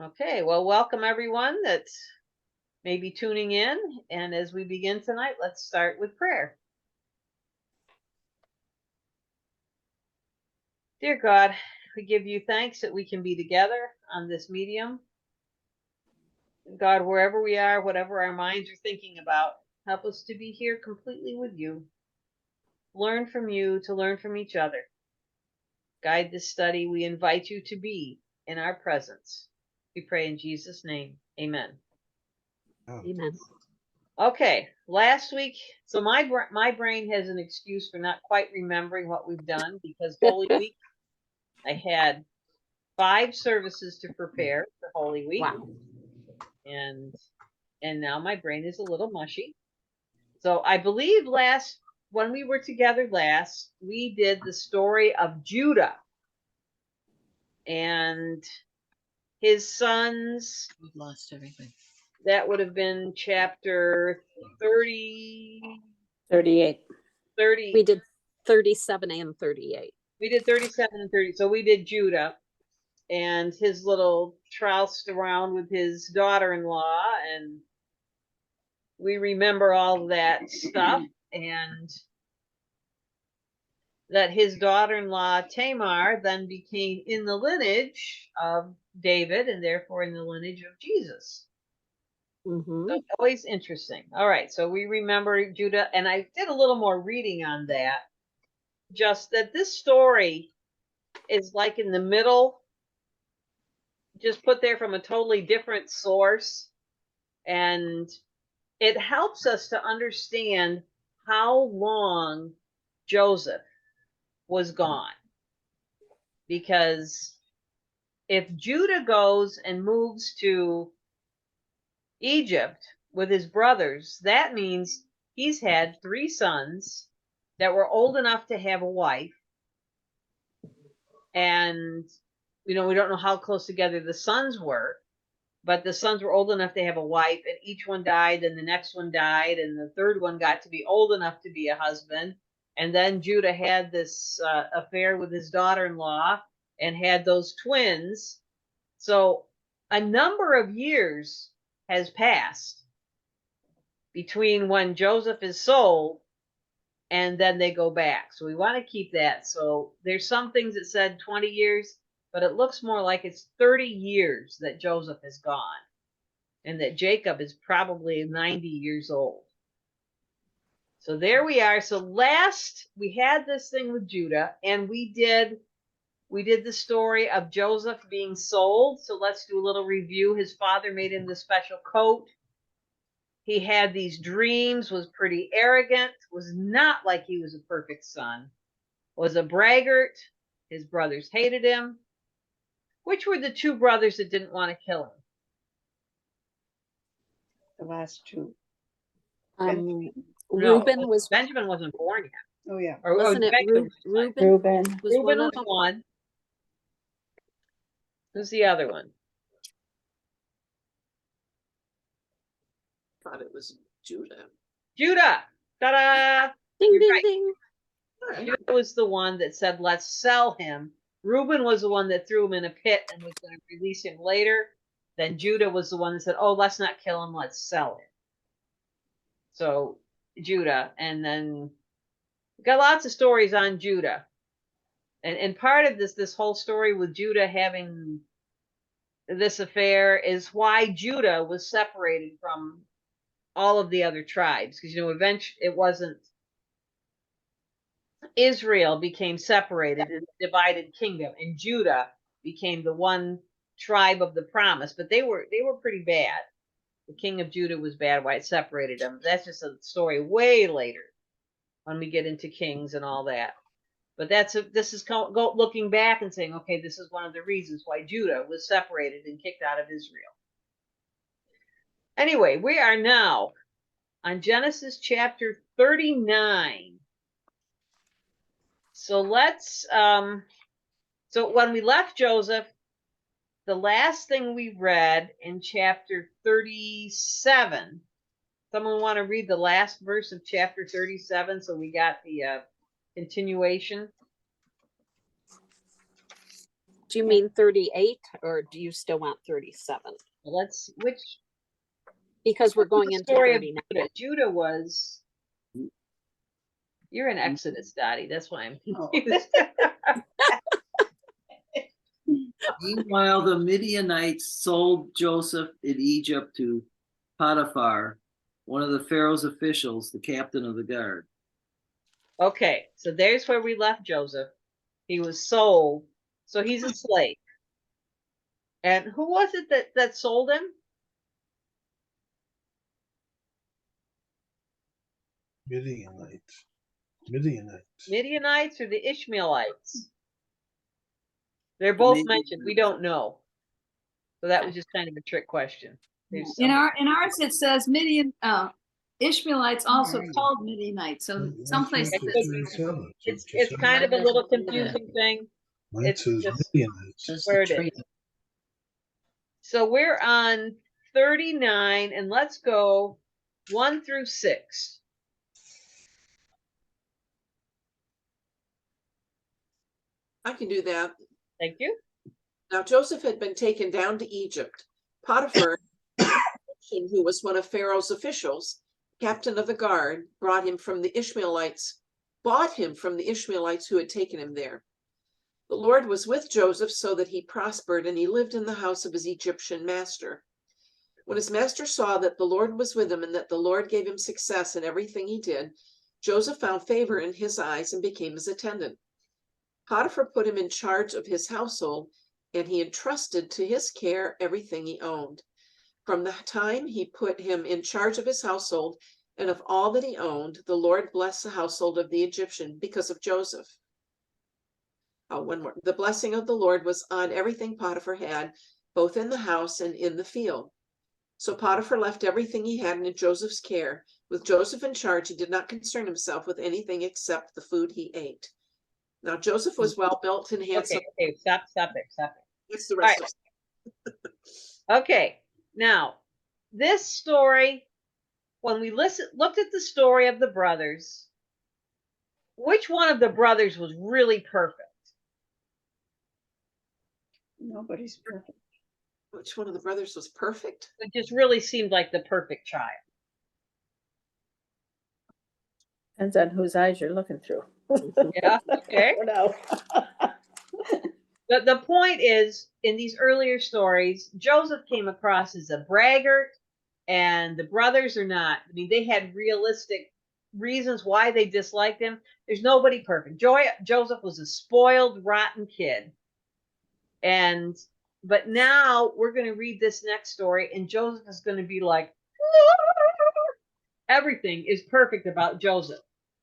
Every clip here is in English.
Okay, well, welcome everyone that's maybe tuning in. And as we begin tonight, let's start with prayer. Dear God, we give you thanks that we can be together on this medium. God, wherever we are, whatever our minds are thinking about, help us to be here completely with you. Learn from you to learn from each other. Guide this study. We invite you to be in our presence. We pray in Jesus' name. Amen. Amen. Okay, last week, so my brain has an excuse for not quite remembering what we've done because Holy Week, I had 5 services to prepare for Holy Week. Wow. And now my brain is a little mushy. So I believe when we were together last, we did the story of Judah and his sons. We've lost everything. That would have been chapter 30. 38. 30. We did 37 and 38. We did 37 and 30. So we did Judah and his little troused around with his daughter-in-law, and we remember all that stuff, and that his daughter-in-law Tamar then became in the lineage of David and therefore in the lineage of Jesus. Mm-hmm. So always interesting. All right, so we remember Judah, and I did a little more reading on that. Just that this story is like in the middle, just put there from a totally different source, and it helps us to understand how long Joseph was gone. Because if Judah goes and moves to Egypt with his brothers, that means he's had 3 sons that were old enough to have a wife. And, we don't know how close together the sons were, but the sons were old enough to have a wife, and each one died, and the next one died, and the third one got to be old enough to be a husband. And then Judah had this affair with his daughter-in-law and had those twins. So a number of years has passed between when Joseph is sold and then they go back. So we want to keep that. So there's some things that said 20 years, but it looks more like it's 30 years that Joseph is gone, and that Jacob is probably 90 years old. So there we are. So last we had this thing with Judah, and we did the story of Joseph being sold. So let's do a little review. His father made him the special coat. He had these dreams, was pretty arrogant, was not like he was a perfect son, was a braggart. His brothers hated him. Which were the 2 brothers that didn't want to kill him? The last 2. Reuben was. Benjamin wasn't born yet. Oh yeah. Wasn't it Reuben? Was Reuben one was of them. one. Who's the other one? Thought it was Judah. Judah. Ta-da! Ding, You're ding, right. ding. Judah was the one that said, let's sell him. Reuben was the one that threw him in a pit and was going to release him later. Then Judah was the one that said, oh, let's not kill him, let's sell him. So Judah. And then we got lots of stories on Judah. And part of this whole story with Judah having this affair is why Judah was separated from all of the other tribes. Because, eventually it wasn't, Israel became separated in a divided kingdom, and Judah became the one tribe of the promise. But they were pretty bad. The king of Judah was bad. Why it separated them? That's just a story way later when we get into Kings and all that. But this is looking back and saying, okay, this is one of the reasons why Judah was separated and kicked out of Israel. Anyway, we are now on Genesis chapter 39. So let's, so when we left Joseph, the last thing we read in chapter 37, someone want to read the last verse of chapter 37? So we got the continuation. Do you mean 38 or do you still want 37? Which Because we're going the into story of 39. Judah. Judah was. You're in Exodus, Dottie. That's why I'm confused. Meanwhile, the Midianites sold Joseph in Egypt to Potiphar, one of the Pharaoh's officials, the captain of the guard. Okay, so there's where we left Joseph. He was sold, so he's a slave. And who was it that sold him? Midianites. Midianites or the Ishmaelites? They're both mentioned. We don't know. So that was just kind of a trick question. There's In some- ours, it says Ishmaelites also called Midianites, so someplace. it's kind of a little confusing thing. Mine It's says just- Midianites. Says Where the it tree. is. So we're on 39, and let's go 1 through 6. I can do that. Thank you. Now Joseph had been taken down to Egypt. Potiphar, who was one of Pharaoh's officials, captain of the guard, bought him from the Ishmaelites who had taken him there. The Lord was with Joseph so that he prospered, and he lived in the house of his Egyptian master. When his master saw that the Lord was with him and that the Lord gave him success in everything he did, Joseph found favor in his eyes and became his attendant. Potiphar put him in charge of his household, and he entrusted to his care everything he owned. From the time he put him in charge of his household and of all that he owned, the Lord blessed the household of the Egyptian because of Joseph. One more. The blessing of the Lord was on everything Potiphar had, both in the house and in the field. So Potiphar left everything he had in Joseph's care. With Joseph in charge, he did not concern himself with anything except the food he ate. Now Joseph was well built and handsome. Okay, stop there. What's the rest of Okay, now this story, when we looked at the story of the brothers, which one of the brothers was really perfect? Nobody's perfect. Which one of the brothers was perfect? It just really seemed like the perfect child. Depends on whose eyes you're looking through. Yeah, okay. No. But the point is, in these earlier stories, Joseph came across as a braggart, and the brothers are not. I mean, they had realistic reasons why they disliked him. There's nobody perfect. Joseph was a spoiled, rotten kid. But now we're going to read this next story, and Joseph is going to be like, everything is perfect about Joseph.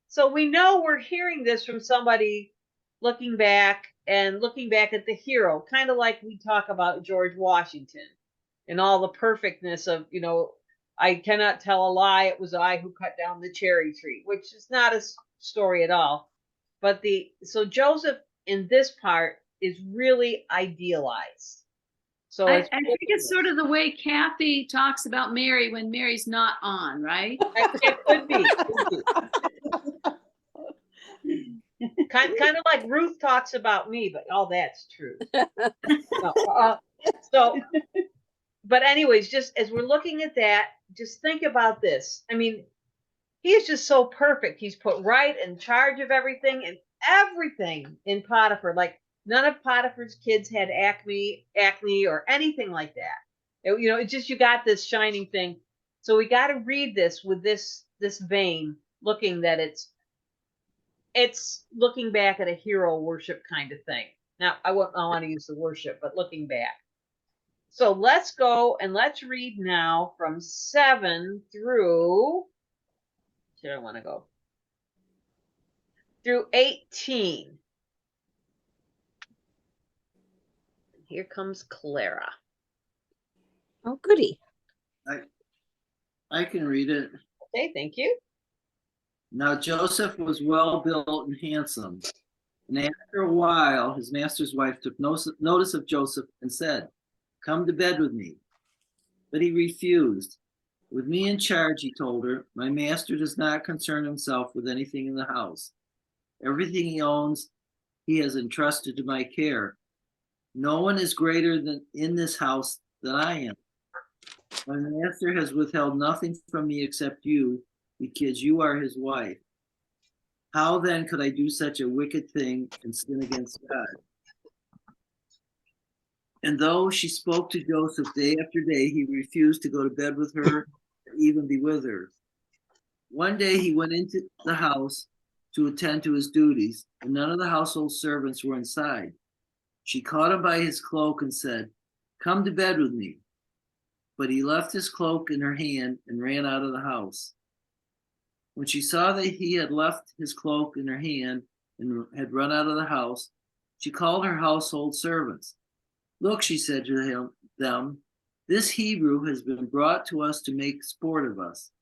So we know we're hearing this from somebody looking back at the hero, kind of like we talk about George Washington and all the perfectness of, I cannot tell a lie, it was I who cut down the cherry tree, which is not a story at all. But so Joseph in this part is really idealized. So I think it's sort of the way Kathy talks about Mary when Mary's not on, right? it could be. Kind of like Ruth talks about me, but all that's true. But anyways, just as we're looking at that, just think about this. I mean, he is just so perfect. He's put right in charge of everything, and everything in Potiphar. Like, none of Potiphar's kids had acne or anything like that. It's just, you got this shining thing. So we got to read this with this vein, looking that it's looking back at a hero worship kind of thing. Now, I want to use the worship, but looking back. So let's go and let's read now from 7 through, where I want to go, through 18. Here comes Clara. Oh, goody. I can read it. Okay, thank you. Now Joseph was well built and handsome. And after a while, his master's wife took notice of Joseph and said, "Come to bed with me." But he refused. "With me in charge," he told her, "my master does not concern himself with anything in the house. Everything he owns, he has entrusted to my care. No one is greater than in this house than I am. My master has withheld nothing from me except you, because you are his wife. How then could I do such a wicked thing and sin against God? And though she spoke to Joseph day after day, he refused to go to bed with her or even be with her. One day he went into the house to attend to his duties, and none of the household servants were inside. She caught him by his cloak and said, "Come to bed with me." But he left his cloak in her hand and ran out of the house. When she saw that he had left his cloak in her hand and had run out of the house, she called her household servants. "Look," she said to them, "this Hebrew has been brought to us to make sport of us.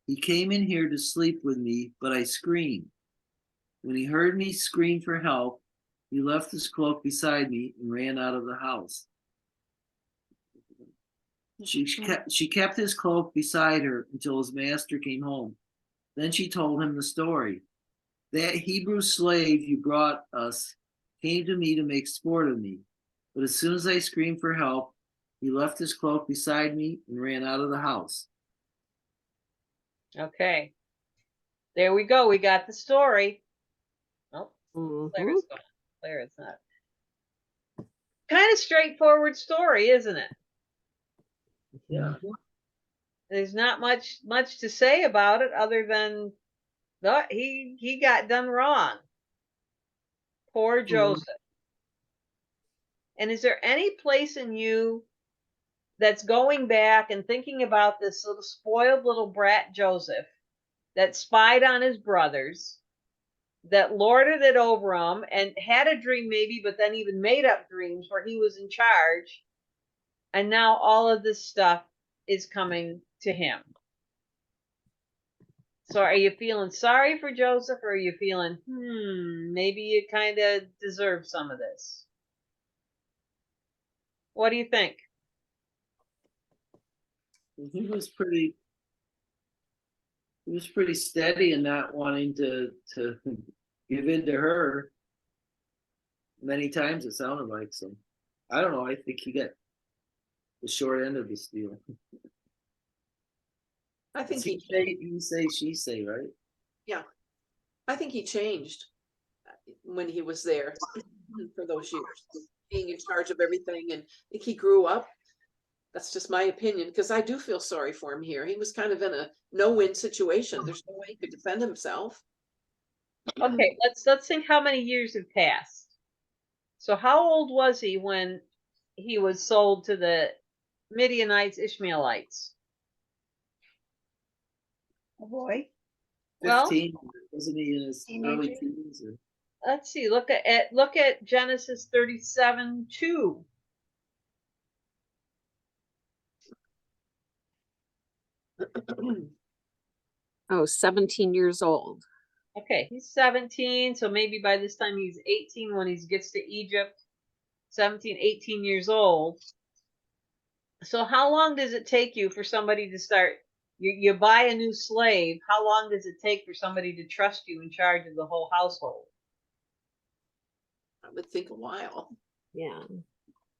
He came in here to sleep with me, but I screamed. When he heard me scream for help, he left his cloak beside me and ran out of the house." She kept his cloak beside her until his master came home. Then she told him the story. "That Hebrew slave you brought us came to me to make sport of me. But as soon as I screamed for help, he left his cloak beside me and ran out of the house." Okay. There we go. We got the story. Oh, Mhm. Claire's gone. Claire is not. Kind of straightforward story, isn't it? Yeah. There's not much to say about it other than he got done wrong. Poor Joseph. And is there any place in you that's going back and thinking about this little spoiled little brat Joseph that spied on his brothers, that lorded it over them and had a dream maybe, but then even made up dreams where he was in charge, and now all of this stuff is coming to him? So are you feeling sorry for Joseph, or are you feeling, maybe you kind of deserve some of this? What do you think? He was pretty steady in not wanting to give in to her. Many times it sounded like. So I don't know. I think he got the short end of this deal. I think He say, she say, right? I think he changed when he was there for those years, being in charge of everything, and I think he grew up. That's just my opinion, because I do feel sorry for him here. He was kind of in a no-win situation. There's no way he could defend himself. Okay, let's think how many years have passed. So how old was he when he was sold to the Midianites, Ishmaelites? A boy. Well, 15, wasn't he in his early Teenager. teens? Or? let's see. Look at Genesis 37:2. Oh, 17 years old. Okay, he's 17, so maybe by this time he's 18 when he gets to Egypt. 17, 18 years old. So how long does it take you for somebody to start? You buy a new slave. How long does it take for somebody to trust you in charge of the whole household? I would think a while. Yeah.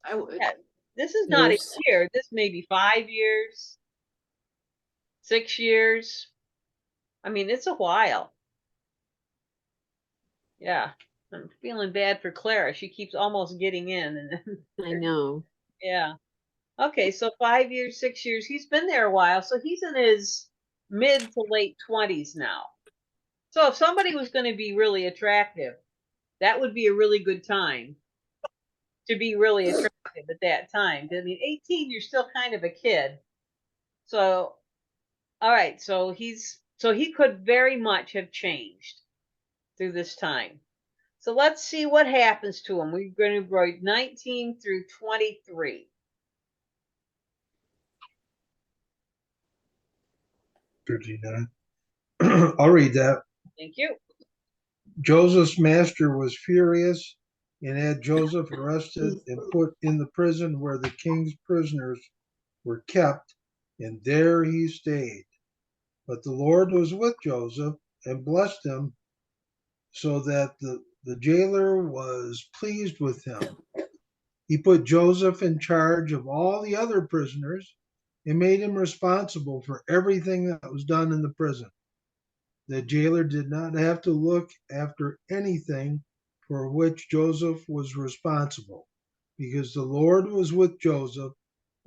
I would. Yeah, this is not a Years. year. This may be 5 years, 6 years. I mean, it's a while. Yeah, I'm feeling bad for Clara. She keeps almost getting in, and then I know. yeah. Okay, so 5 years, 6 years. He's been there a while, so he's in his mid to late 20s now. So if somebody was going to be really attractive, that would be a really good time to be really attractive at that time. I mean, 18, you're still kind of a kid. So, all right, so he could very much have changed through this time. So let's see what happens to him. We're going to write 19 through 23. 39. I'll read that. Thank you. Joseph's master was furious and had Joseph arrested and put in the prison where the king's prisoners were kept, and there he stayed. But the Lord was with Joseph and blessed him, so that the jailer was pleased with him. He put Joseph in charge of all the other prisoners and made him responsible for everything that was done in the prison. The jailer did not have to look after anything for which Joseph was responsible, because the Lord was with Joseph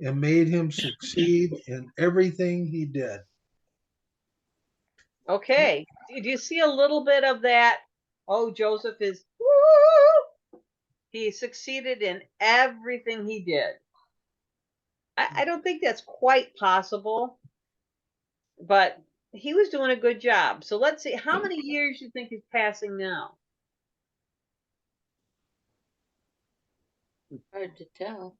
and made him succeed in everything he did. Okay. Do you see a little bit of that? Oh, Joseph is, woo! He succeeded in everything he did. I don't think that's quite possible, but he was doing a good job. So let's see, how many years you think is passing now? Hard to tell.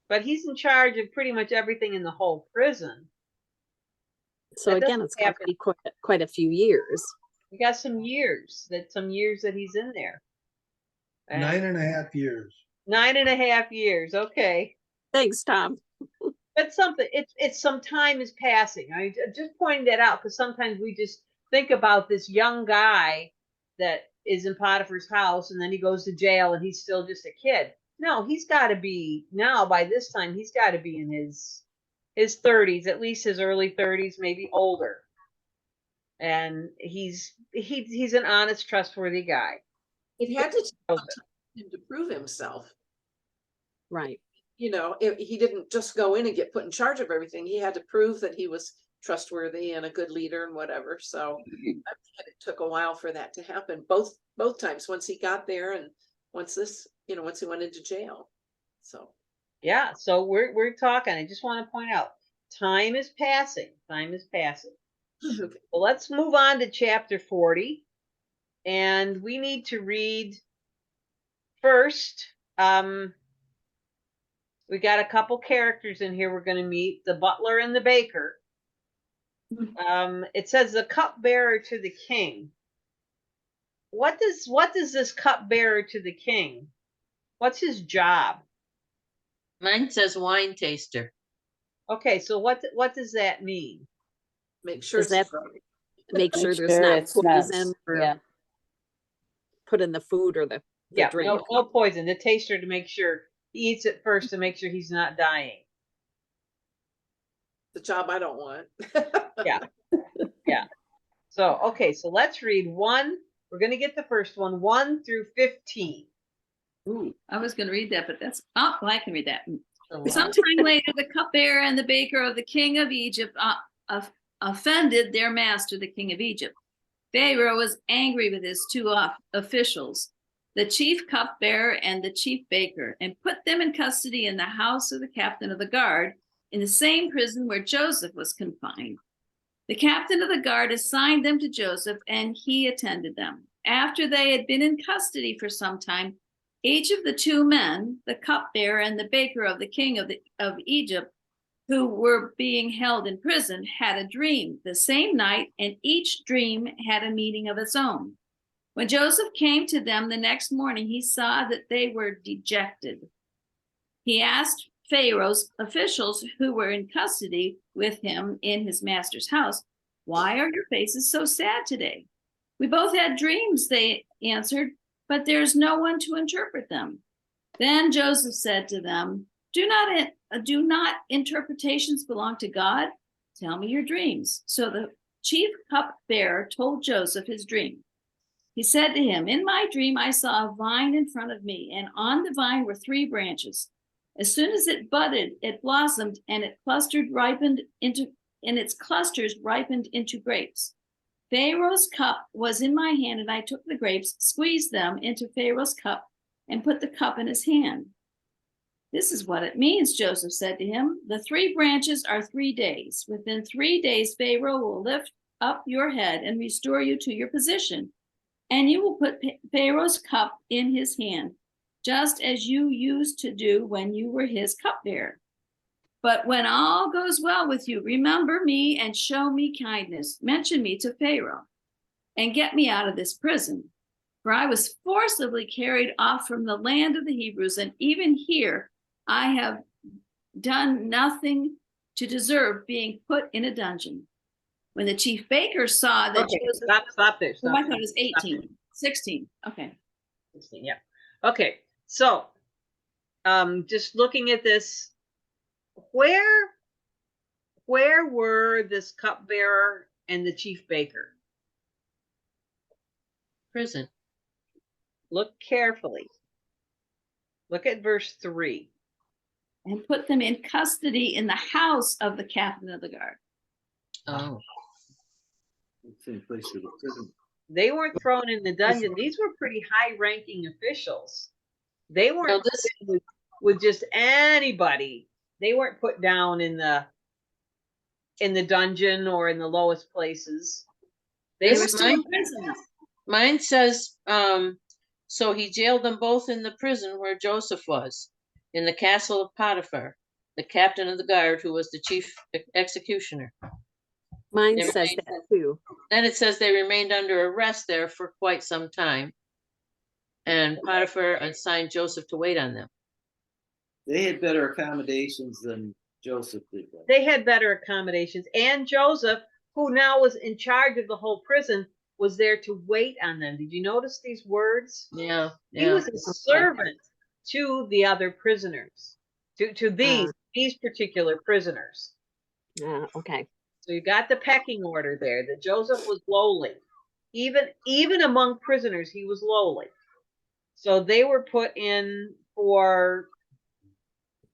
But he's in charge of pretty much everything in the whole prison. So That again, doesn't it's got to happen. be quite a few years. We got some years that he's in there. And 9.5 years. 9.5 years. Okay. Thanks, Tom. But something, it's some time is passing. I'm just pointing that out because sometimes we just think about this young guy that is in Potiphar's house and then he goes to jail and he's still just a kid. No, he's got to be now by this time, he's got to be in his 30s, at least his early 30s, maybe older. And he's an honest, trustworthy guy. It had to take Joseph. him to prove himself. Right. You know, he didn't just go in and get put in charge of everything. He had to prove that he was trustworthy and a good leader and whatever. So I bet it took a while for that to happen. Both times, once he got there and once he went into jail. So Yeah, so we're talking. I just want to point out, time is passing. Time is passing. okay. Well, let's move on to chapter 40. And we need to read first. We got a couple characters in here we're going to meet, the butler and the baker. It says the cupbearer to the king. What does this cupbearer to the king? What's his job? Mine says wine taster. Okay, so what does that mean? Make sure Is that make sure Make there's sure not it's not- poison or yeah. put in the food or the Yeah, drink. no poison. The taster to make sure he eats it first to make sure he's not dying. the job I don't want. Yeah. So, okay, so let's read 1. We're going to get the first one, 1 through 15. Ooh, I was gonna read that, but well, I can read that. So, Sometime later, the cupbearer and the baker of the king of Egypt offended their master, the king of Egypt. Pharaoh was angry with his 2 officials, the chief cupbearer and the chief baker, and put them in custody in the house of the captain of the guard, in the same prison where Joseph was confined. The captain of the guard assigned them to Joseph, and he attended them. After they had been in custody for some time, each of the 2 men, the cupbearer and the baker of the king of Egypt, who were being held in prison, had a dream the same night, and each dream had a meaning of its own. When Joseph came to them the next morning, he saw that they were dejected. He asked Pharaoh's officials who were in custody with him in his master's house, "Why are your faces so sad today?" "We both had dreams," they answered, "but there's no one to interpret them." Then Joseph said to them, do not interpretations belong to God? Tell me your dreams." So the chief cupbearer told Joseph his dream. He said to him, "In my dream, I saw a vine in front of me, and on the vine were 3 branches. As soon as it budded, it blossomed, and its clusters ripened into grapes. Pharaoh's cup was in my hand, and I took the grapes, squeezed them into Pharaoh's cup, and put the cup in his hand." "This is what it means," Joseph said to him. "The 3 branches are 3 days. Within 3 days, Pharaoh will lift up your head and restore you to your position, and you will put Pharaoh's cup in his hand, just as you used to do when you were his cupbearer. But when all goes well with you, remember me and show me kindness. Mention me to Pharaoh and get me out of this prison. For I was forcibly carried off from the land of the Hebrews, and even here I have done nothing to deserve being put in a dungeon." When the chief baker saw that Okay, Joseph, stop there. oh, Stop I there. thought it was 18, 16. Okay. 16, yeah. Okay, So, just looking at this, where were this cupbearer and the chief baker? Prison. Look carefully. Look at verse 3. And put them in custody in the house of the captain of the guard. Oh, Same place for the prison. They weren't thrown in the dungeon. These were pretty high-ranking officials. They so weren't this, put in with just anybody. They weren't put down in the dungeon or in the lowest places. They They This were were still might- prisoners. mine says, so he jailed them both in the prison where Joseph was, in the castle of Potiphar, the captain of the guard, who was the chief executioner. Mine They says remained- that too. Then it says they remained under arrest there for quite some time. And Potiphar assigned Joseph to wait on them. They had better accommodations than Joseph did. though. they had better accommodations. And Joseph, who now was in charge of the whole prison, was there to wait on them. Did you notice these words? Yeah, He yeah. was a servant to the other prisoners, to these particular prisoners. Okay. So you got the pecking order there, that Joseph was lowly. Even among prisoners, he was lowly. So they were put in for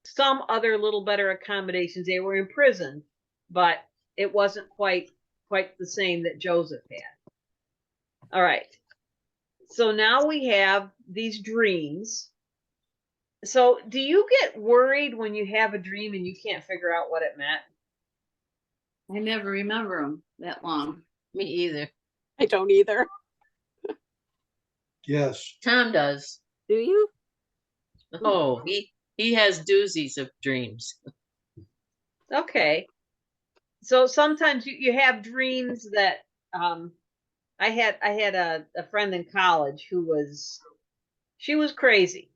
some other little better accommodations. They were imprisoned, but it wasn't quite the same that Joseph had. All right. So now we have these dreams. So do you get worried when you have a dream and you can't figure out what it meant? I never remember them that long. Me either. I don't either. Yes. Tom does. Do you? Oh, he has doozies of dreams. Okay. So sometimes you have dreams that I had a friend in college who was crazy.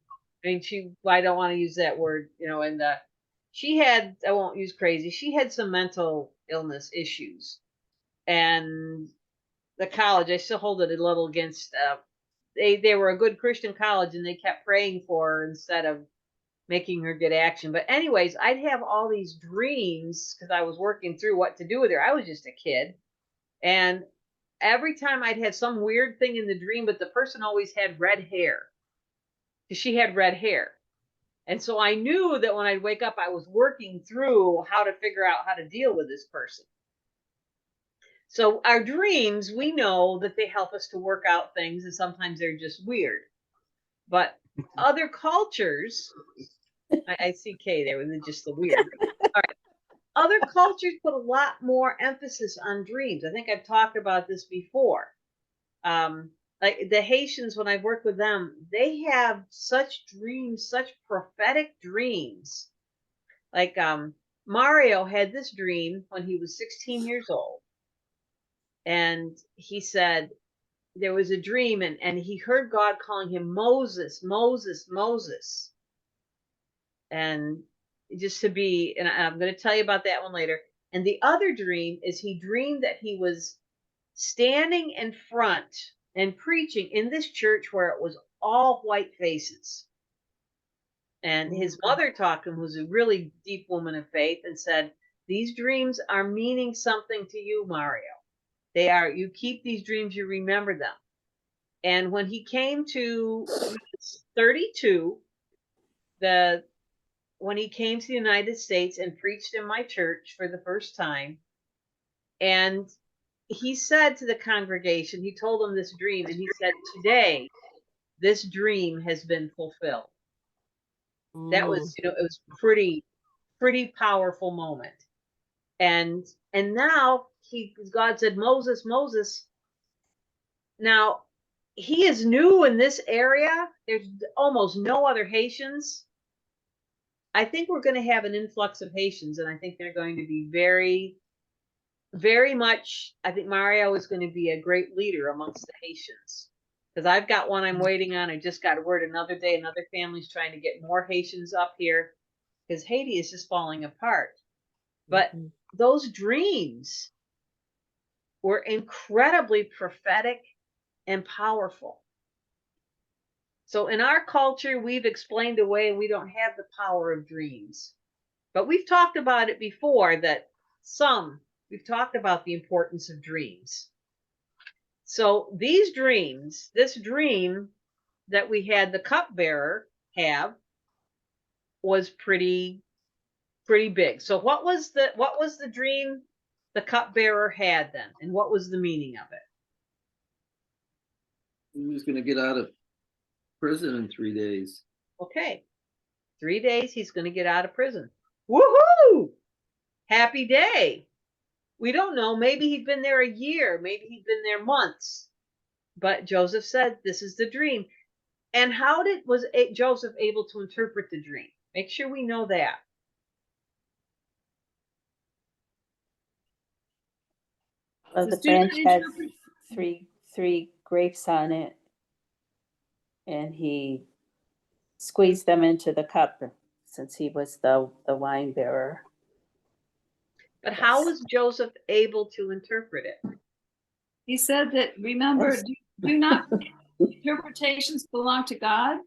I mean, I don't want to use that word, and she had, I won't use crazy, she had some mental illness issues. And the college, I still hold it a little against, they were a good Christian college and they kept praying for her instead of making her get action. But anyways, I'd have all these dreams because I was working through what to do with her. I was just a kid. And every time I'd had some weird thing in the dream, but the person always had red hair. Because she had red hair. And so I knew that when I'd wake up, I was working through how to figure out how to deal with this person. So our dreams, we know that they help us to work out things, and sometimes they're just weird. But other cultures, I see Kay there with just the weird. All right. Other cultures put a lot more emphasis on dreams. I think I've talked about this before. Like the Haitians, when I've worked with them, they have such dreams, such prophetic dreams. Like Mario had this dream when he was 16 years old. And he said there was a dream and he heard God calling him Moses, Moses, Moses. And just to be, and I'm going to tell you about that one later. And the other dream is he dreamed that he was standing in front and preaching in this church where it was all white faces. And his mother talked to him, who's a really deep woman of faith, and said, these dreams are meaning something to you, Mario. They are, you keep these dreams, you remember them. And when he came to 32, when he came to the United States and preached in my church for the first time, and he said to the congregation, he told them this dream, and he said, today, this dream has been fulfilled. That was, it was pretty powerful moment. And now God said, Moses, Moses. Now he is new in this area. There's almost no other Haitians. I think we're going to have an influx of Haitians, and I think they're going to be very, very much. I think Mario is going to be a great leader amongst the Haitians. Because I've got one I'm waiting on. I just got a word another day. Another family's trying to get more Haitians up here because Haiti is just falling apart. But those dreams were incredibly prophetic and powerful. So in our culture, we've explained away we don't have the power of dreams. But we've talked about it before that we've talked about the importance of dreams. So these dreams, this dream that we had the cupbearer have was pretty big. So what was the dream the cupbearer had then? And what was the meaning of it? He was gonna get out of prison in 3 days. Okay. 3 days he's going to get out of prison. Woohoo! Happy day. We don't know. Maybe he'd been there a year. Maybe he'd been there months. But Joseph said, this is the dream. And how was Joseph able to interpret the dream? Make sure we know that. Well, The the student branch had interpret- three grapes on it. And he squeezed them into the cup since he was the wine bearer. But how was Joseph able to interpret it? He said that, remember, Yes. do not interpretations belong to God.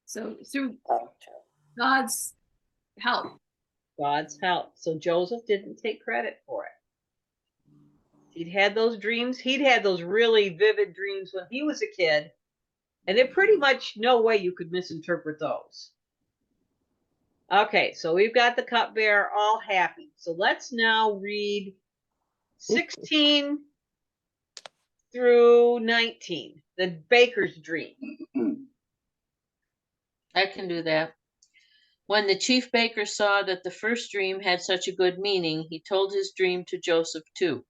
So through God's help. God's help. So Joseph didn't take credit for it. He'd had those dreams. He'd had those really vivid dreams when he was a kid. And there's pretty much no way you could misinterpret those. Okay, so we've got the cupbearer all happy. So let's now read 16 through 19, the baker's dream. I can do that. When the chief baker saw that the first dream had such a good meaning, he told his dream to Joseph too.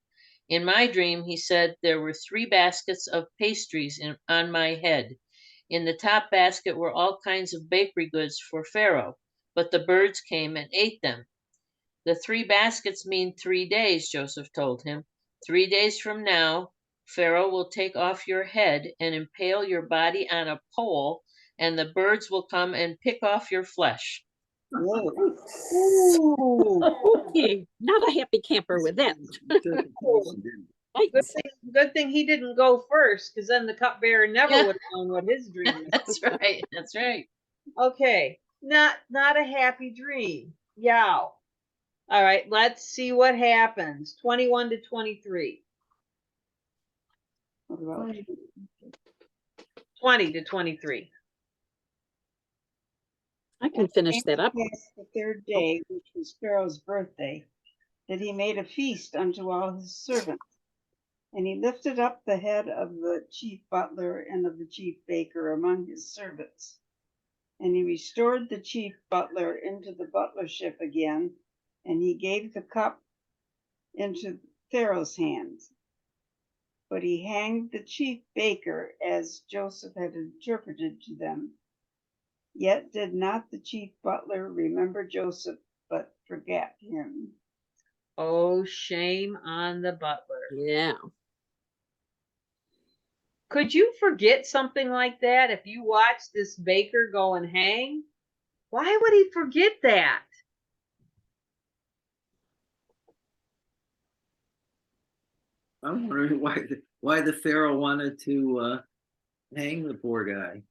In my dream, he said, there were 3 baskets of pastries on my head. In the top basket were all kinds of bakery goods for Pharaoh, but the birds came and ate them. The 3 baskets mean 3 days, Joseph told him. 3 days from now, Pharaoh will take off your head and impale your body on a pole, and the birds will come and pick off your flesh. Okay, not a happy camper with that. Nice. Good thing he didn't go first, because then the cupbearer never Yeah. would have known what his dream was. That's right. That's right. Okay, not a happy dream. Yow. All right, let's see what happens. 21 to 23. What about 20 to 23. I can finish that up. Past the third day, which was Pharaoh's birthday, that he made a feast unto all his servants. And he lifted up the head of the chief butler and of the chief baker among his servants. And he restored the chief butler into the butlership again, and he gave the cup into Pharaoh's hands. But he hanged the chief baker as Joseph had interpreted to them. Yet did not the chief butler remember Joseph, but forget him. Oh, shame on the butler. Yeah. Could you forget something like that if you watch this baker go and hang? Why would he forget that? I'm wondering why the Pharaoh wanted to hang the poor guy.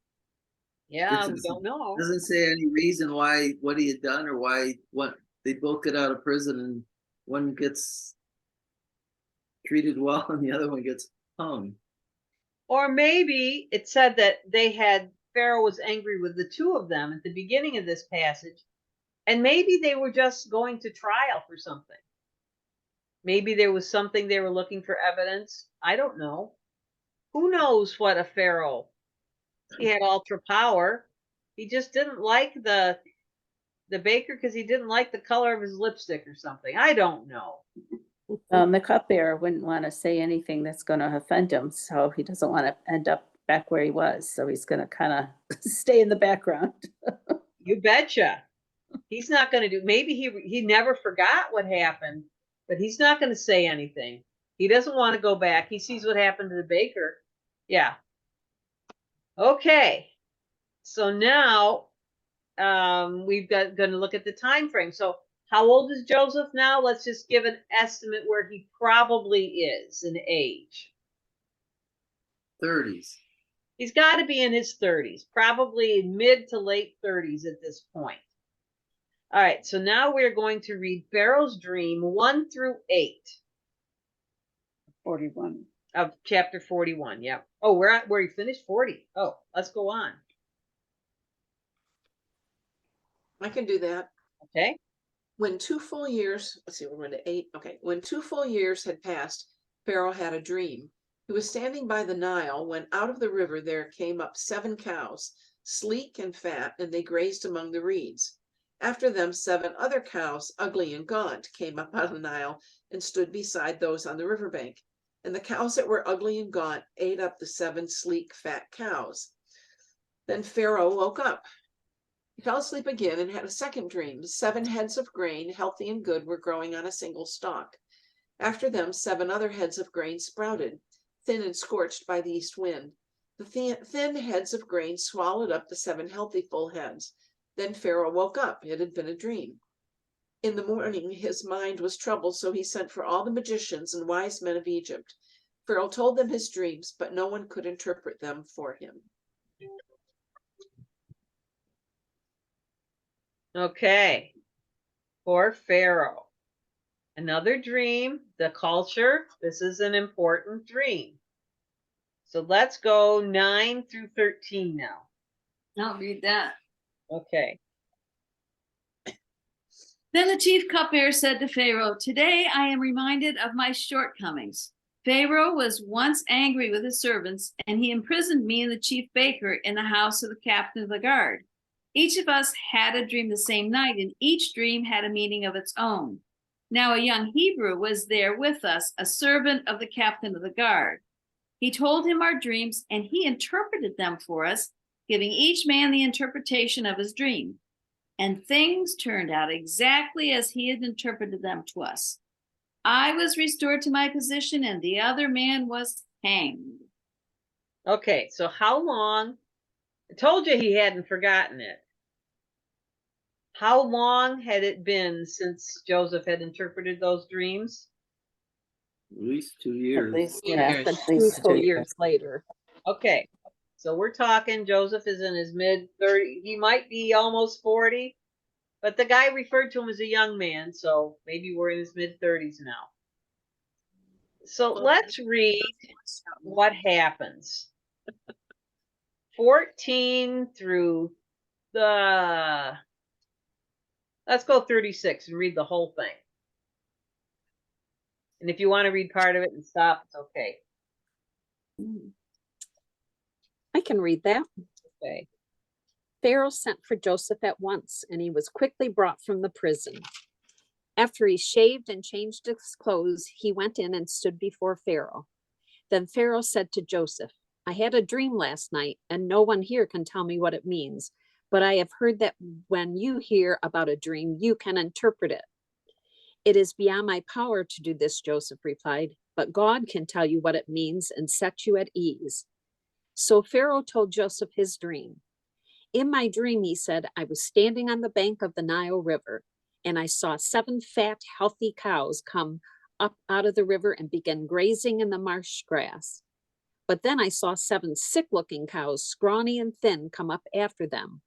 Yeah, we It's- don't know. Doesn't say any reason why, what he had done, or why they both get out of prison and one gets treated well and the other one gets hung. Or maybe it said that Pharaoh was angry with the 2 of them at the beginning of this passage, and maybe they were just going to trial for something. Maybe there was something they were looking for evidence. I don't know. Who knows what a Pharaoh? He had ultra power. He just didn't like the baker because he didn't like the color of his lipstick or something. I don't know. The cupbearer wouldn't want to say anything that's going to offend him, so he doesn't want to end up back where he was. So he's going to kind of stay in the background. You betcha. He's not going to do. Maybe he never forgot what happened, but he's not going to say anything. He doesn't want to go back. He sees what happened to the baker. Yeah. Okay. So now we've got going to look at the time frame. So how old is Joseph now? Let's just give an estimate where he probably is in age. 30s. He's got to be in his 30s, probably mid to late 30s at this point. All right, so now we're going to read Pharaoh's dream 1 through 8 41. of chapter 41. Yep. Oh, we're at where you finished 40. Oh, let's go on. I can do that. Okay. When 2 full years, let's see, we're going to 8. Okay. When 2 full years had passed, Pharaoh had a dream. He was standing by the Nile when out of the river there came up 7 cows, sleek and fat, and they grazed among the reeds. After them, 7 other cows, ugly and gaunt, came up out of the Nile and stood beside those on the riverbank. And the cows that were ugly and gaunt ate up the 7 sleek, fat cows. Then Pharaoh woke up. He fell asleep again and had a second dream. 7 heads of grain, healthy and good, were growing on a single stalk. After them, 7 other heads of grain sprouted, thin and scorched by the east wind. The thin heads of grain swallowed up the 7 healthy full heads. Then Pharaoh woke up. It had been a dream. In the morning, his mind was troubled, so he sent for all the magicians and wise men of Egypt. Pharaoh told them his dreams, but no one could interpret them for him. Okay. For Pharaoh. Another dream, the culture. This is an important dream. So let's go 9 through 13 now. I'll read that. Okay. Then the chief cupbearer said to Pharaoh, "Today I am reminded of my shortcomings. Pharaoh was once angry with his servants, and he imprisoned me and the chief baker in the house of the captain of the guard. Each of us had a dream the same night, and each dream had a meaning of its own. Now a young Hebrew was there with us, a servant of the captain of the guard. He told him our dreams, and he interpreted them for us, giving each man the interpretation of his dream. And things turned out exactly as he had interpreted them to us. I was restored to my position, and the other man was hanged." Okay, so how long? I told you he hadn't forgotten it. How long had it been since Joseph had interpreted those dreams? At least 2 At years. least, Two yeah, years. it's At been least 2 2 full years later. Okay, so we're talking Joseph is in his mid 30s. He might be almost 40, but the guy referred to him as a young man, so maybe we're in his mid 30s now. So let's read what happens. 14 through let's go 36 and read the whole thing. And if you want to read part of it and stop, it's okay. I can read that. Okay. Pharaoh sent for Joseph at once, and he was quickly brought from the prison. After he shaved and changed his clothes, he went in and stood before Pharaoh. Then Pharaoh said to Joseph, "I had a dream last night, and no one here can tell me what it means. But I have heard that when you hear about a dream, you can interpret it." "It is beyond my power to do this," Joseph replied, "but God can tell you what it means and set you at ease." So Pharaoh told Joseph his dream. "In my dream," he said, "I was standing on the bank of the Nile River, and I saw 7 fat, healthy cows come up out of the river and begin grazing in the marsh grass. But then I saw 7 sick-looking cows, scrawny and thin, come up after them.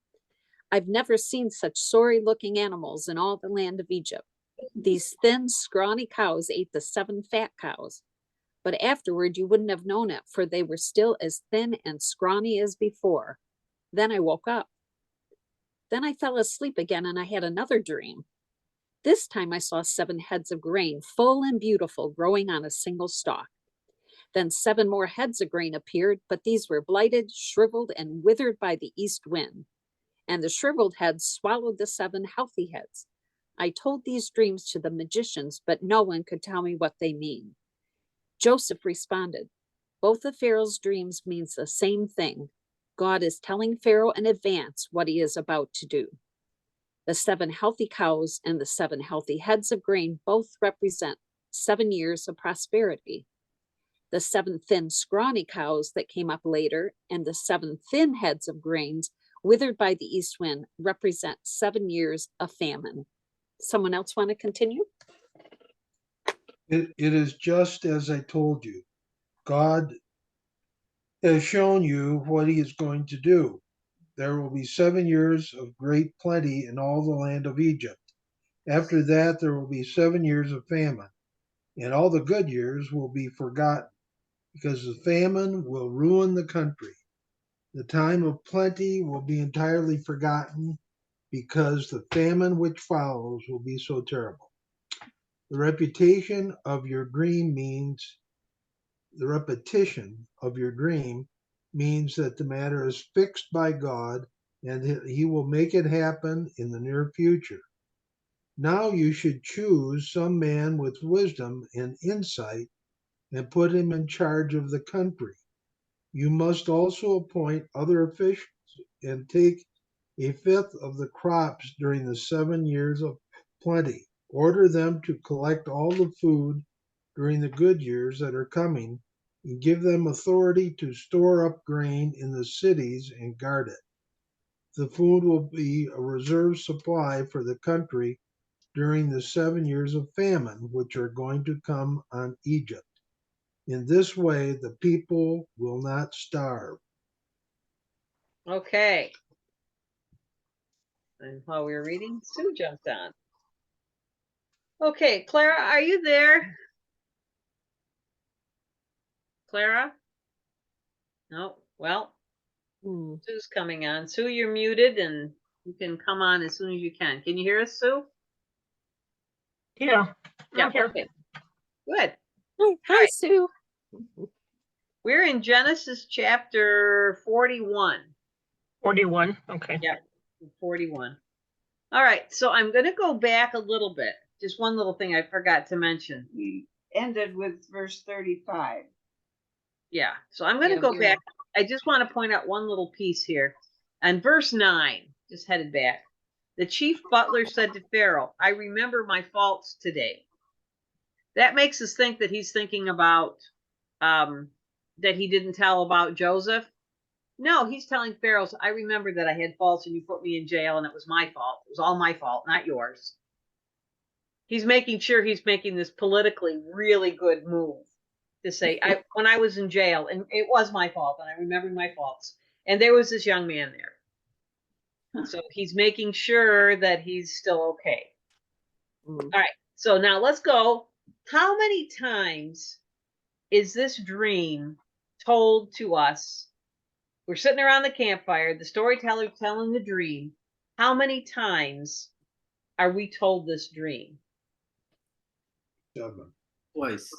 I've never seen such sorry-looking animals in all the land of Egypt. These thin, scrawny cows ate the 7 fat cows. But afterward you wouldn't have known it, for they were still as thin and scrawny as before. Then I woke up. Then I fell asleep again, and I had another dream. This time I saw 7 heads of grain, full and beautiful, growing on a single stalk. Then 7 more heads of grain appeared, but these were blighted, shriveled, and withered by the east wind. And the shriveled heads swallowed the 7 healthy heads. I told these dreams to the magicians, but no one could tell me what they mean." Joseph responded, "Both of Pharaoh's dreams means the same thing. God is telling Pharaoh in advance what he is about to do. The 7 healthy cows and the 7 healthy heads of grain both represent 7 years of prosperity. The 7 thin, scrawny cows that came up later and the 7 thin heads of grains withered by the east wind represent 7 years of famine." Someone else want to continue? It is just as I told you. God has shown you what he is going to do. There will be 7 years of great plenty in all the land of Egypt. After that, there will be 7 years of famine, and all the good years will be forgotten, because the famine will ruin the country. The time of plenty will be entirely forgotten, because the famine which follows will be so terrible. The repetition of your dream means the repetition of your dream means that the matter is fixed by God and he will make it happen in the near future. Now you should choose some man with wisdom and insight and put him in charge of the country. You must also appoint other officials and take a fifth of the crops during the 7 years of plenty. Order them to collect all the food during the good years that are coming, and give them authority to store up grain in the cities and guard it. The food will be a reserve supply for the country during the 7 years of famine, which are going to come on Egypt. In this way, the people will not starve. Okay. And while we were reading, Sue jumped on. Okay, Clara, are you there? Clara? No. Well, Hmm. Sue's coming on. Sue, you're muted and you can come on as soon as you can. Can you hear us, Sue? Yeah, Yeah, I'm here. okay. Good. Hi, right. Sue. We're in Genesis chapter 41. 41. Okay. Yep, 41. All right, so I'm going to go back a little bit. Just one little thing I forgot to mention. We ended with verse 35. Yeah, so I'm going to Yeah, go we back. I just want to point out one little piece here. And verse 9, just headed back. The chief butler said to Pharaoh, I remember my faults today. That makes us think that he's thinking about that he didn't tell about Joseph. No, he's telling Pharaoh, I remember that I had faults and you put me in jail and it was my fault. It was all my fault, not yours. He's making sure he's making this politically really good move to say, when I was in jail and it was my fault and I remember my faults. And there was this young man there. So he's making sure that he's still okay. All right. So now let's go. How many times is this dream told to us? We're sitting around the campfire, the storyteller telling the dream. How many times are we told this dream? 7. Twice.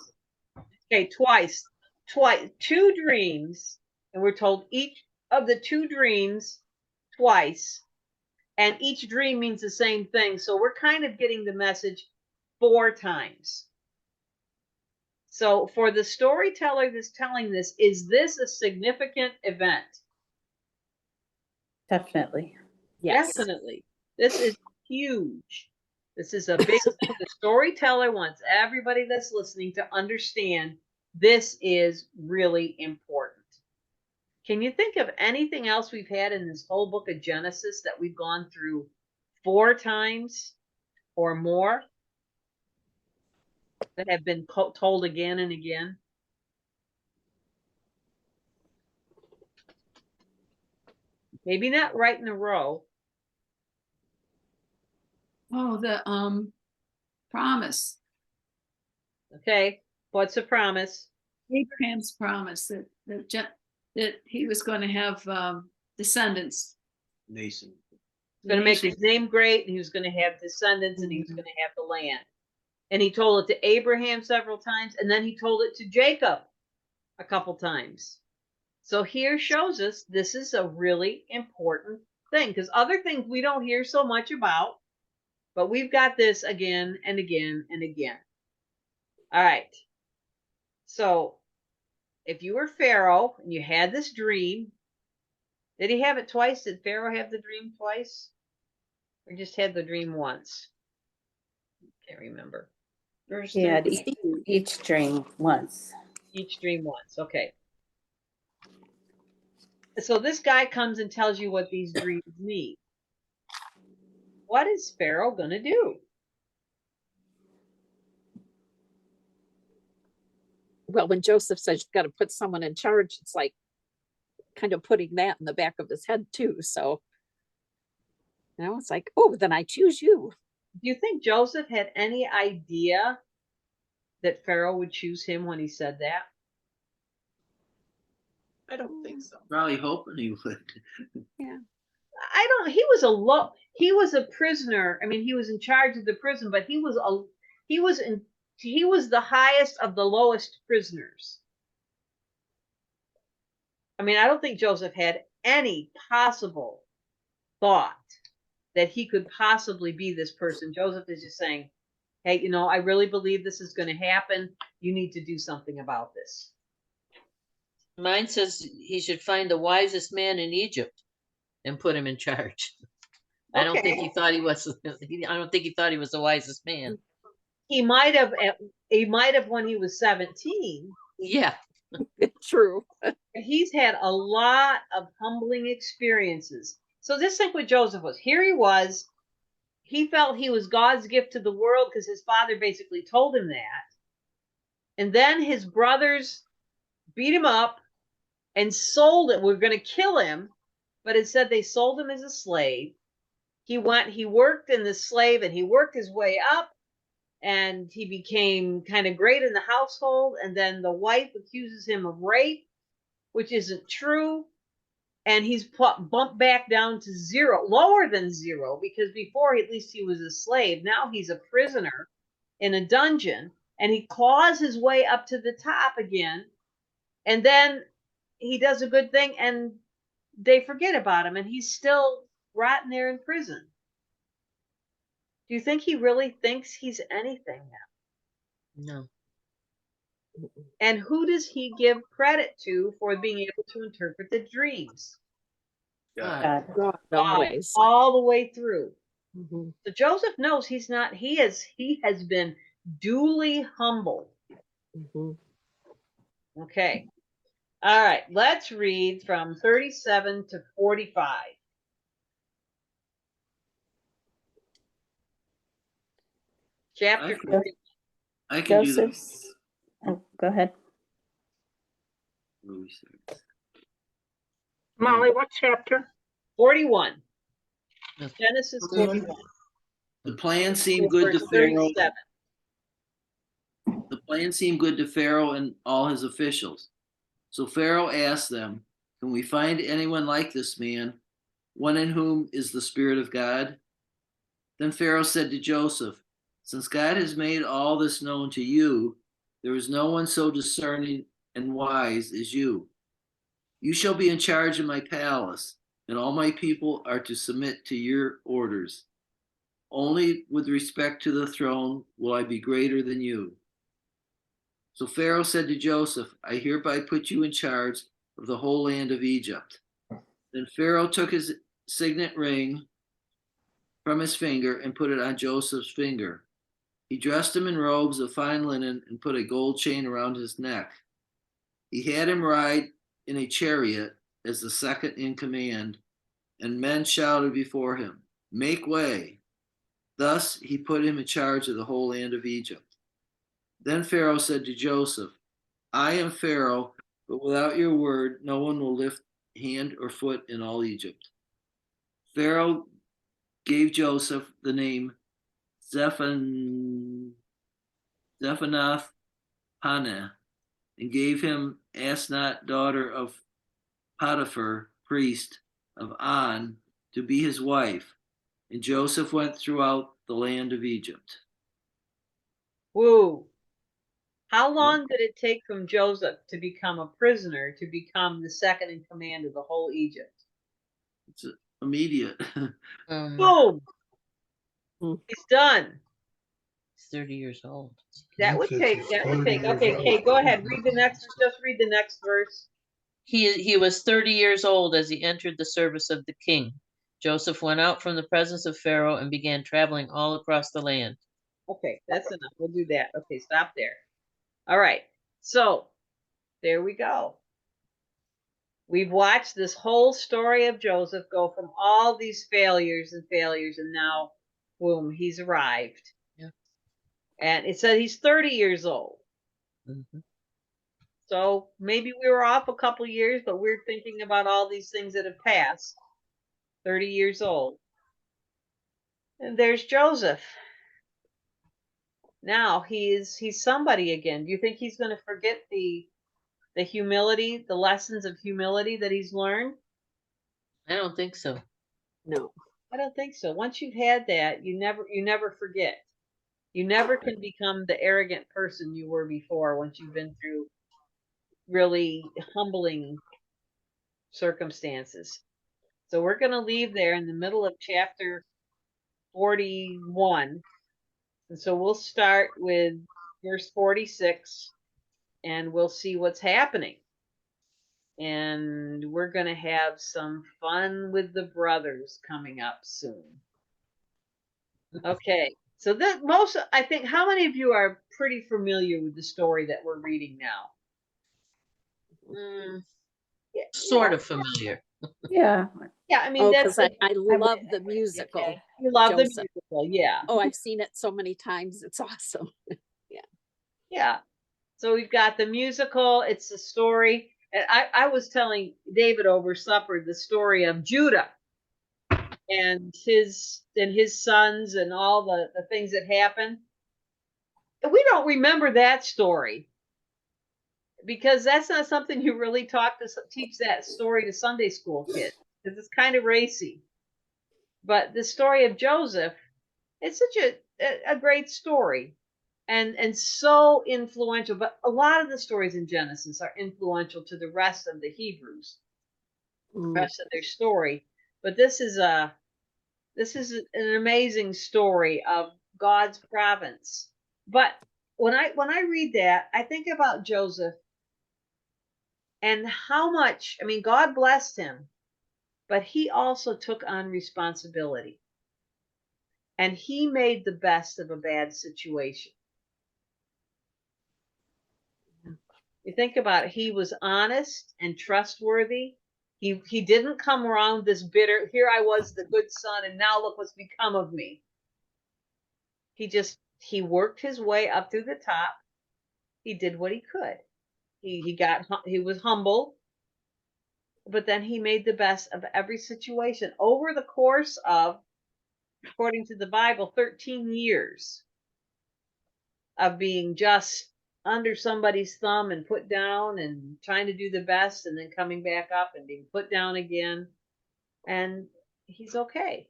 Okay, twice. 2 dreams, and we're told each of the 2 dreams twice. And each dream means the same thing. So we're kind of getting the message 4 times. So for the storyteller that's telling this, is this a significant event? Definitely. Yes. Definitely. This is huge. This is a big thing. The storyteller wants everybody that's listening to understand this is really important. Can you think of anything else we've had in this whole book of Genesis that we've gone through 4 times or more that have been told again and again? Maybe not right in a row. Oh, the promise, Okay, what's a promise? Abraham's promise that he was going to have descendants. Nation. He's going to make his name great, and he was going to have descendants, and he was going to have the land. And he told it to Abraham several times, and then he told it to Jacob a couple times. So here shows us this is a really important thing, because other things we don't hear so much about, but we've got this again and again and again. All right. So if you were Pharaoh and you had this dream, did he have it twice? Did Pharaoh have the dream twice? Or just had the dream once? Can't remember. Verse Yeah, 30. each dream once. Each dream once. Okay. So this guy comes and tells you what these dreams mean. What is Pharaoh going to do? Well, when Joseph says you've got to put someone in charge, it's like, kind of putting that in the back of his head too. So, it's like, oh, then I choose you. Do you think Joseph had any idea that Pharaoh would choose him when he said that? I don't think so. Probably hoping he would. Yeah. I don't. He was a prisoner. I mean, he was in charge of the prison, but he was the highest of the lowest prisoners. I mean, I don't think Joseph had any possible thought that he could possibly be this person. Joseph is just saying, hey, I really believe this is going to happen. You need to do something about this. Mine says he should find the wisest man in Egypt and put him in charge. I don't think Okay. he thought he was. I don't think he thought he was the wisest man. He might have when he was 17. Yeah. True. He's had a lot of humbling experiences. So just think what Joseph was. Here he was. He felt he was God's gift to the world because his father basically told him that. And then his brothers beat him up and sold him. We're going to kill him. But instead they sold him as a slave. He worked in the slave and he worked his way up. And he became kind of great in the household. And then the wife accuses him of rape, which isn't true. And he's bumped back down to zero, lower than zero, because before at least he was a slave. Now he's a prisoner in a dungeon, and he claws his way up to the top again. And then he does a good thing, and they forget about him, and he's still rotting there in prison. Do you think he really thinks he's anything now? No. And who does he give credit to for being able to interpret the dreams? God. God, always. All the way through. Mhm. So Joseph knows he's not, he has been duly humbled. Mhm. Okay. All right. Let's read from 37 to 45. Chapter I 40. I can do that. Joseph's, oh, go ahead. Molly, what chapter? 41. Okay. Genesis Okay. 41. The plan seemed good to Verse Pharaoh. 37. The plan seemed good to Pharaoh and all his officials. So Pharaoh asked them, can we find anyone like this man, one in whom is the Spirit of God? Then Pharaoh said to Joseph, since God has made all this known to you, there is no one so discerning and wise as you. You shall be in charge of my palace, and all my people are to submit to your orders. Only with respect to the throne will I be greater than you. So Pharaoh said to Joseph, I hereby put you in charge of the whole land of Egypt. Then Pharaoh took his signet ring from his finger and put it on Joseph's finger. He dressed him in robes of fine linen and put a gold chain around his neck. He had him ride in a chariot as the second in command, and men shouted before him, make way. Thus he put him in charge of the whole land of Egypt. Then Pharaoh said to Joseph, I am Pharaoh, but without your word, no one will lift hand or foot in all Egypt. Pharaoh gave Joseph the name Zephanath Paneah and gave him Asnath, daughter of Potiphar, priest of On, to be his wife. And Joseph went throughout the land of Egypt. Woo. How long did it take from Joseph to become a prisoner to become the second in command of the whole Egypt? It's immediate. Boom. He's done. He's 30 years old. That would take, okay, Kate, go ahead. Just read the next verse. He was 30 years old as he entered the service of the king. Joseph went out from the presence of Pharaoh and began traveling all across the land. Okay, that's enough. We'll do that. Okay, stop there. All right. So there we go. We've watched this whole story of Joseph go from all these failures, and now, boom, he's arrived. Yeah. And it said he's 30 years old. Mhm. So maybe we were off a couple years, but we're thinking about all these things that have passed. 30 years old. And there's Joseph. Now he's somebody again. Do you think he's going to forget the humility, the lessons of humility that he's learned? I don't think so. No. I don't think so. Once you've had that, you never forget. You never can become the arrogant person you were before once you've been through really humbling circumstances. So we're going to leave there in the middle of chapter 41. And so we'll start with verse 46 and we'll see what's happening. And we're going to have some fun with the brothers coming up soon. Okay. So I think, how many of you are pretty familiar with the story that we're reading now? Sort of familiar. Yeah. Yeah, I mean, Oh, that's because I love the musical. okay. You love the Joseph. musical, yeah. Oh, I've seen it so many times. It's awesome. Yeah. So we've got the musical, it's a story. And I was telling David over supper the story of Judah and his sons and all the things that happened. We don't remember that story because that's not something you really teach that story to Sunday school kids because it's kind of racy. But the story of Joseph, it's such a great story and so influential. But a lot of the stories in Genesis are influential to the rest of the Hebrews, the rest of their story. But this is an amazing story of God's providence. But when I read that, I think about Joseph and how much, I mean, God blessed him, but he also took on responsibility. And he made the best of a bad situation. You think about it, he was honest and trustworthy. He didn't come around this bitter, here I was the good son, and now look what's become of me. He worked his way up through the top. He did what he could. He was humble, but then he made the best of every situation over the course of, according to the Bible, 13 years of being just under somebody's thumb and put down and trying to do the best and then coming back up and being put down again. And he's okay.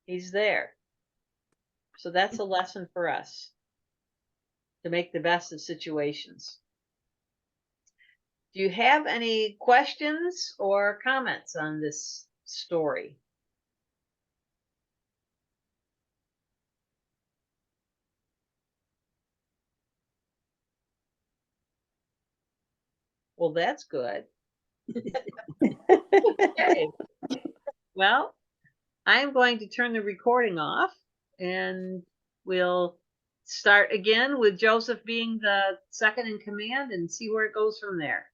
He's there. So that's a lesson for us to make the best of situations. Do you have any questions or comments on this story? Well, that's good. Okay. Well, I'm going to turn the recording off and we'll start again with Joseph being the second in command and see where it goes from there.